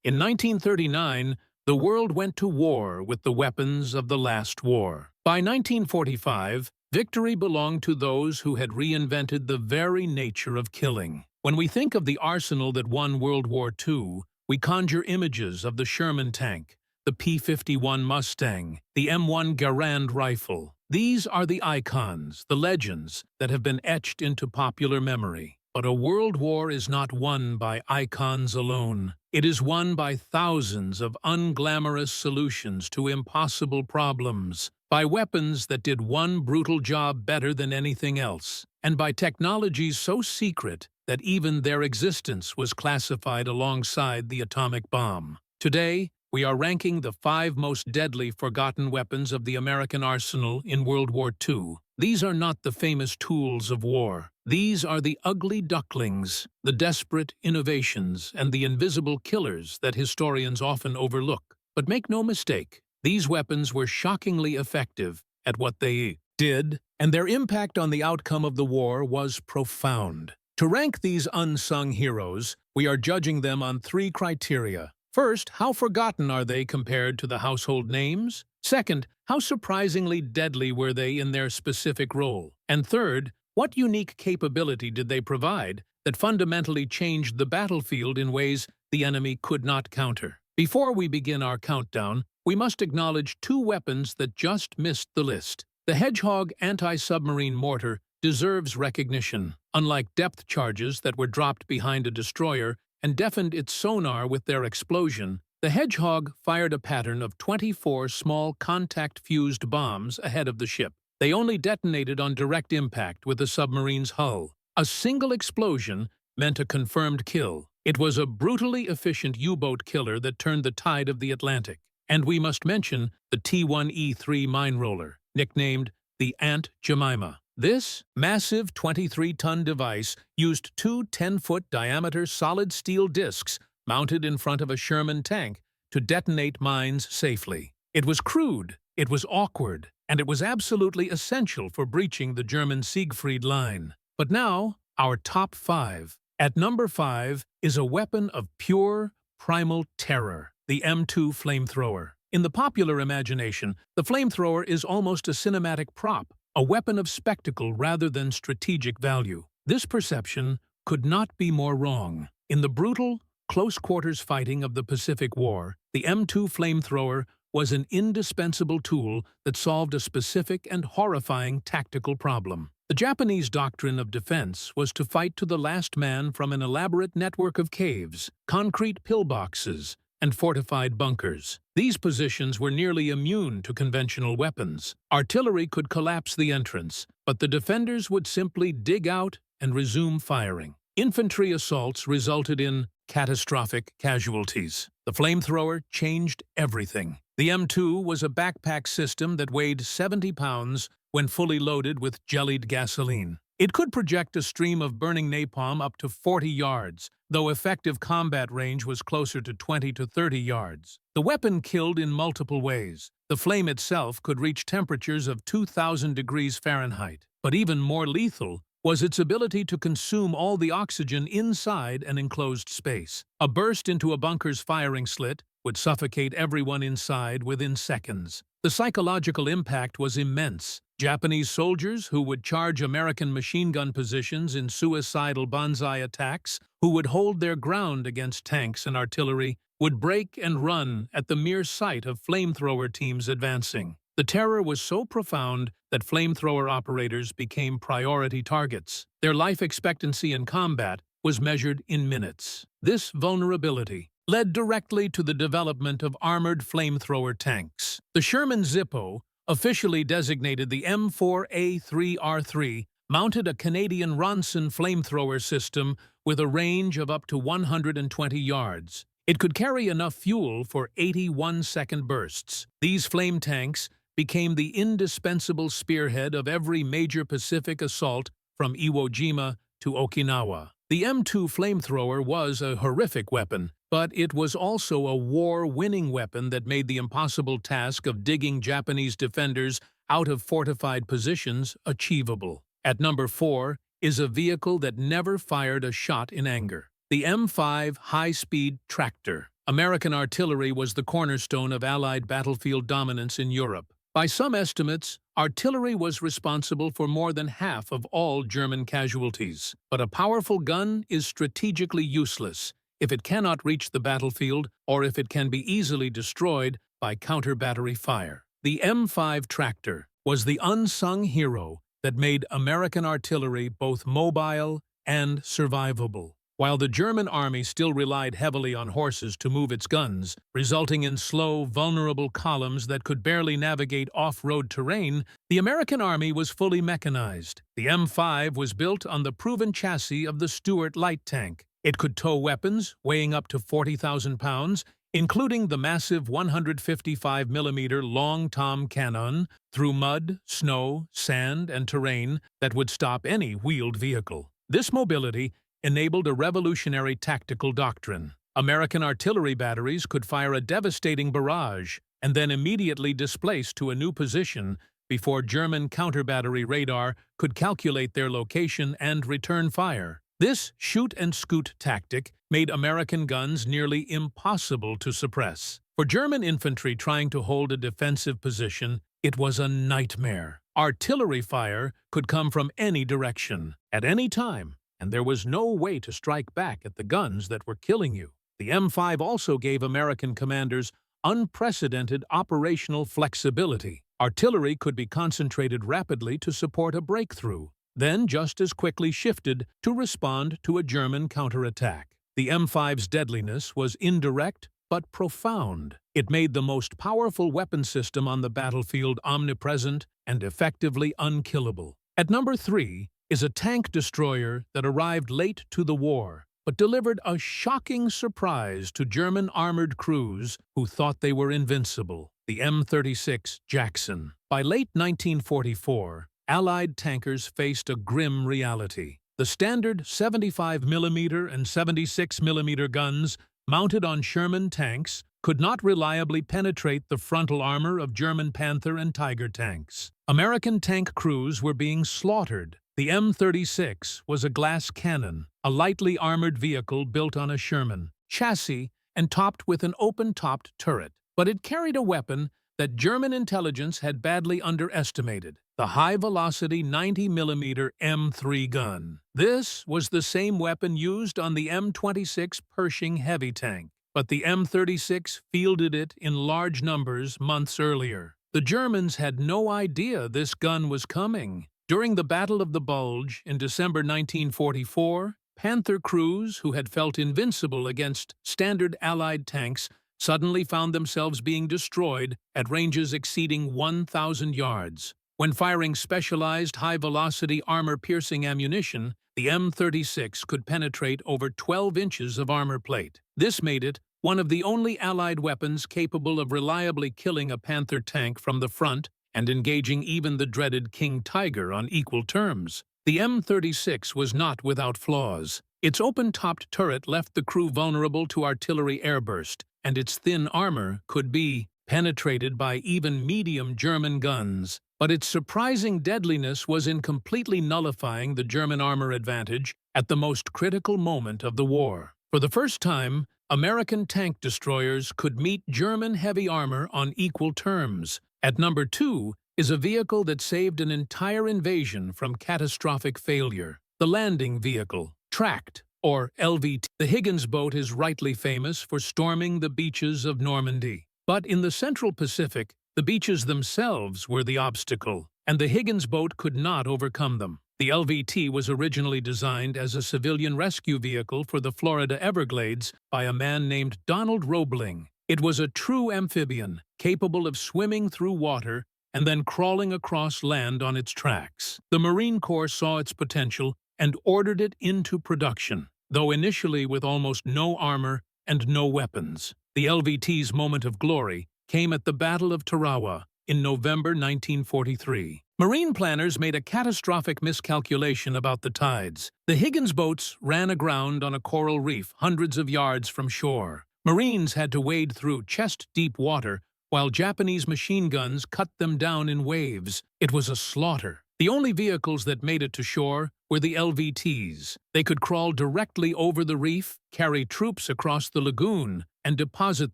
In 1939, the world went to war with the weapons of the last war. By 1945, victory belonged to those who had reinvented the very nature of killing. When we think of the arsenal that won World War II, we conjure images of the Sherman tank, the P-51 Mustang, the M1 Garand rifle. These are the icons, the legends, that have been etched into popular memory. But a world war is not won by icons alone. It is won by thousands of unglamorous solutions to impossible problems, by weapons that did one brutal job better than anything else, and by technologies so secret that even their existence was classified alongside the atomic bomb. Today, we are ranking the 5 most deadly forgotten weapons of the American arsenal in World War II. These are not the famous tools of war. These are the ugly ducklings, the desperate innovations, and the invisible killers that historians often overlook. But make no mistake, these weapons were shockingly effective at what they did, and their impact on the outcome of the war was profound. To rank these unsung heroes, we are judging them on 3 criteria. First, how forgotten are they compared to the household names? Second, how surprisingly deadly were they in their specific role? And third, what unique capability did they provide that fundamentally changed the battlefield in ways the enemy could not counter? Before we begin our countdown, we must acknowledge 2 weapons that just missed the list. The Hedgehog anti-submarine mortar deserves recognition. Unlike depth charges that were dropped behind a destroyer and deafened its sonar with their explosion, the Hedgehog fired a pattern of 24 small contact-fused bombs ahead of the ship. They only detonated on direct impact with the submarine's hull. A single explosion meant a confirmed kill. It was a brutally efficient U-boat killer that turned the tide of the Atlantic. And we must mention the T-1E3 mine roller, nicknamed the Aunt Jemima. This massive 23-ton device used 2 10-foot diameter solid steel discs mounted in front of a Sherman tank to detonate mines safely. It was crude, it was awkward, and it was absolutely essential for breaching the German Siegfried line. But now, our top 5. At number 5 is a weapon of pure, primal terror, the M2 flamethrower. In the popular imagination, the flamethrower is almost a cinematic prop, a weapon of spectacle rather than strategic value. This perception could not be more wrong. In the brutal, close-quarters fighting of the Pacific War, the M2 flamethrower was an indispensable tool that solved a specific and horrifying tactical problem. The Japanese doctrine of defense was to fight to the last man from an elaborate network of caves, concrete pillboxes, and fortified bunkers. These positions were nearly immune to conventional weapons. Artillery could collapse the entrance, but the defenders would simply dig out and resume firing. Infantry assaults resulted in catastrophic casualties. The flamethrower changed everything. The M2 was a backpack system that weighed 70 pounds when fully loaded with jellied gasoline. It could project a stream of burning napalm up to 40 yards, though effective combat range was closer to 20 to 30 yards. The weapon killed in multiple ways. The flame itself could reach temperatures of 2,000 degrees Fahrenheit. But even more lethal was its ability to consume all the oxygen inside an enclosed space. A burst into a bunker's firing slit would suffocate everyone inside within seconds. The psychological impact was immense. Japanese soldiers who would charge American machine gun positions in suicidal banzai attacks, who would hold their ground against tanks and artillery, would break and run at the mere sight of flamethrower teams advancing. The terror was so profound that flamethrower operators became priority targets. Their life expectancy in combat was measured in minutes. This vulnerability led directly to the development of armored flamethrower tanks. The Sherman Zippo, officially designated the M4A3R3, mounted a Canadian Ronson flamethrower system with a range of up to 120 yards. It could carry enough fuel for 81-second bursts. These flame tanks became the indispensable spearhead of every major Pacific assault from Iwo Jima to Okinawa. The M2 flamethrower was a horrific weapon, but it was also a war-winning weapon that made the impossible task of digging Japanese defenders out of fortified positions achievable. At number 4 is a vehicle that never fired a shot in anger. The M5 high-speed tractor. American artillery was the cornerstone of Allied battlefield dominance in Europe. By some estimates, artillery was responsible for more than half of all German casualties. But a powerful gun is strategically useless if it cannot reach the battlefield or if it can be easily destroyed by counter-battery fire. The M5 tractor was the unsung hero that made American artillery both mobile and survivable. While the German army still relied heavily on horses to move its guns, resulting in slow, vulnerable columns that could barely navigate off-road terrain, the American army was fully mechanized. The M5 was built on the proven chassis of the Stuart light tank. It could tow weapons weighing up to 40,000 pounds, including the massive 155mm long tom cannon, through mud, snow, sand, and terrain that would stop any wheeled vehicle. This mobility enabled a revolutionary tactical doctrine. American artillery batteries could fire a devastating barrage and then immediately displace to a new position before German counter-battery radar could calculate their location and return fire. This shoot-and-scoot tactic made American guns nearly impossible to suppress. For German infantry trying to hold a defensive position, it was a nightmare. Artillery fire could come from any direction, at any time, and there was no way to strike back at the guns that were killing you. The M5 also gave American commanders unprecedented operational flexibility. Artillery could be concentrated rapidly to support a breakthrough, then just as quickly shifted to respond to a German counterattack. The M5's deadliness was indirect but profound. It made the most powerful weapon system on the battlefield omnipresent and effectively unkillable. At number 3 is a tank destroyer that arrived late to the war, but delivered a shocking surprise to German armored crews who thought they were invincible: the M36 Jackson. By late 1944, Allied tankers faced a grim reality. The standard 75mm and 76mm guns mounted on Sherman tanks could not reliably penetrate the frontal armor of German Panther and Tiger tanks. American tank crews were being slaughtered. The M36 was a glass cannon, a lightly armored vehicle built on a Sherman chassis and topped with an open-topped turret. But it carried a weapon that German intelligence had badly underestimated: the high-velocity 90mm M3 gun. This was the same weapon used on the M26 Pershing heavy tank, but the M36 fielded it in large numbers months earlier. The Germans had no idea this gun was coming. During the Battle of the Bulge in December 1944, Panther crews who had felt invincible against standard Allied tanks suddenly found themselves being destroyed at ranges exceeding 1,000 yards. When firing specialized high-velocity armor-piercing ammunition, the M36 could penetrate over 12 inches of armor plate. This made it one of the only Allied weapons capable of reliably killing a Panther tank from the front and engaging even the dreaded King Tiger on equal terms. The M36 was not without flaws. Its open-topped turret left the crew vulnerable to artillery airburst, and its thin armor could be penetrated by even medium German guns. But its surprising deadliness was in completely nullifying the German armor advantage at the most critical moment of the war. For the first time, American tank destroyers could meet German heavy armor on equal terms. At number 2 is a vehicle that saved an entire invasion from catastrophic failure: the landing vehicle, tracked, or LVT. The Higgins boat is rightly famous for storming the beaches of Normandy. But in the Central Pacific, the beaches themselves were the obstacle, and the Higgins boat could not overcome them. The LVT was originally designed as a civilian rescue vehicle for the Florida Everglades by a man named Donald Roebling. It was a true amphibian, capable of swimming through water and then crawling across land on its tracks. The Marine Corps saw its potential and ordered it into production, though initially with almost no armor and no weapons. The LVT's moment of glory came at the Battle of Tarawa in November 1943. Marine planners made a catastrophic miscalculation about the tides. The Higgins boats ran aground on a coral reef hundreds of yards from shore. Marines had to wade through chest-deep water while Japanese machine guns cut them down in waves. It was a slaughter. The only vehicles that made it to shore were the LVTs. They could crawl directly over the reef, carry troops across the lagoon, and deposit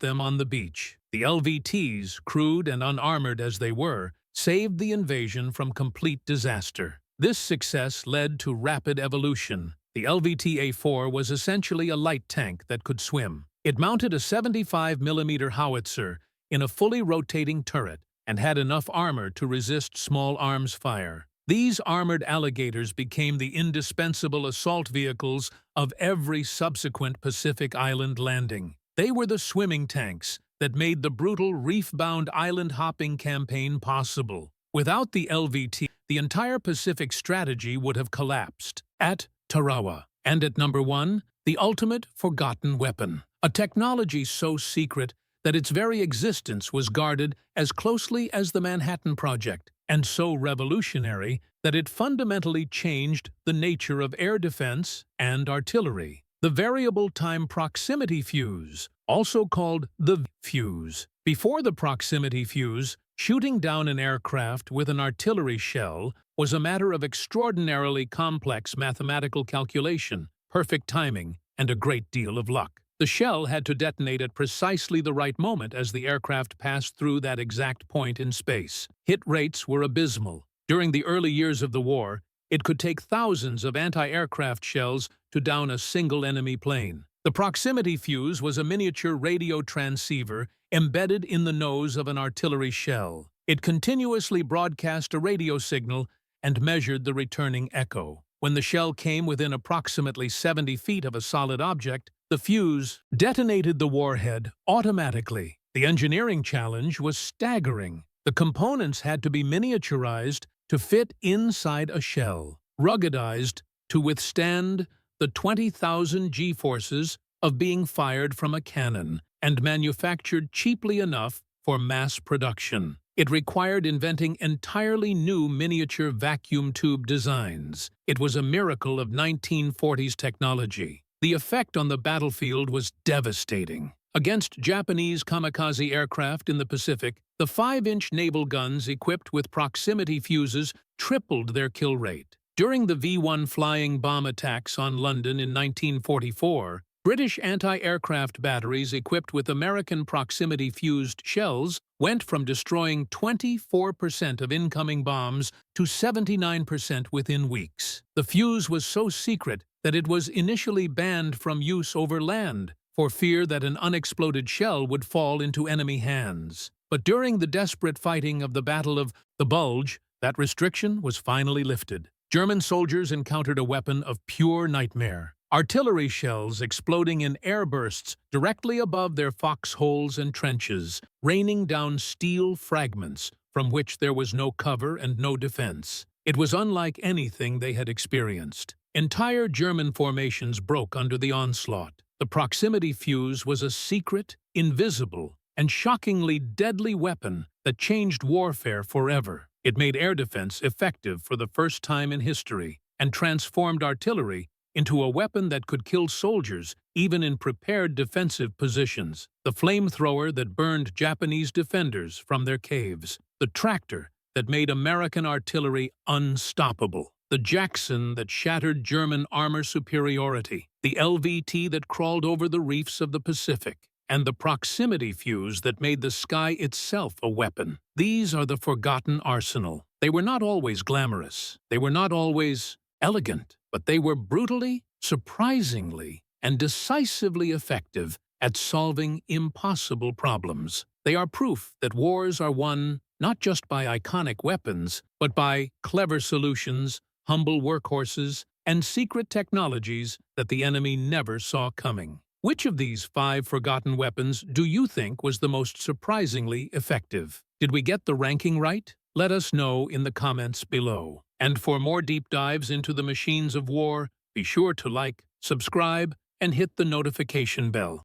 them on the beach. The LVTs, crude and unarmored as they were, saved the invasion from complete disaster. This success led to rapid evolution. The LVT-A4 was essentially a light tank that could swim. It mounted a 75mm howitzer in a fully rotating turret and had enough armor to resist small arms fire. These armored alligators became the indispensable assault vehicles of every subsequent Pacific Island landing. They were the swimming tanks that made the brutal reef-bound island-hopping campaign possible. Without the LVT, the entire Pacific strategy would have collapsed. At Tarawa. And at number 1, the ultimate forgotten weapon. A technology so secret that its very existence was guarded as closely as the Manhattan Project, and so revolutionary that it fundamentally changed the nature of air defense and artillery. The variable time proximity fuse, also called the fuse. Before the proximity fuse, shooting down an aircraft with an artillery shell was a matter of extraordinarily complex mathematical calculation, perfect timing, and a great deal of luck. The shell had to detonate at precisely the right moment as the aircraft passed through that exact point in space. Hit rates were abysmal. During the early years of the war, it could take thousands of anti-aircraft shells to down a single enemy plane. The proximity fuse was a miniature radio transceiver embedded in the nose of an artillery shell. It continuously broadcast a radio signal and measured the returning echo. When the shell came within approximately 70 feet of a solid object, the fuse detonated the warhead automatically. The engineering challenge was staggering. The components had to be miniaturized to fit inside a shell, ruggedized to withstand the 20,000 G-forces of being fired from a cannon, and manufactured cheaply enough for mass production. It required inventing entirely new miniature vacuum tube designs. It was a miracle of 1940s technology. The effect on the battlefield was devastating. Against Japanese kamikaze aircraft in the Pacific, the 5-inch naval guns equipped with proximity fuses tripled their kill rate. During the V-1 flying bomb attacks on London in 1944, British anti-aircraft batteries equipped with American proximity-fused shells went from destroying 24% of incoming bombs to 79% within weeks. The fuse was so secret that it was initially banned from use over land, for fear that an unexploded shell would fall into enemy hands. But during the desperate fighting of the Battle of the Bulge, that restriction was finally lifted. German soldiers encountered a weapon of pure nightmare. Artillery shells exploding in air bursts directly above their foxholes and trenches, raining down steel fragments from which there was no cover and no defense. It was unlike anything they had experienced. Entire German formations broke under the onslaught. The proximity fuse was a secret, invisible, and shockingly deadly weapon that changed warfare forever. It made air defense effective for the first time in history and transformed artillery into a weapon that could kill soldiers even in prepared defensive positions. The flamethrower that burned Japanese defenders from their caves. The tractor that made American artillery unstoppable. The Jackson that shattered German armor superiority. The LVT that crawled over the reefs of the Pacific. And the proximity fuse that made the sky itself a weapon. These are the forgotten arsenal. They were not always glamorous. They were not always elegant. But they were brutally, surprisingly, and decisively effective at solving impossible problems. They are proof that wars are won not just by iconic weapons, but by clever solutions, humble workhorses, and secret technologies that the enemy never saw coming. Which of these 5 forgotten weapons do you think was the most surprisingly effective? Did we get the ranking right? Let us know in the comments below. And for more deep dives into the machines of war, be sure to like, subscribe, and hit the notification bell.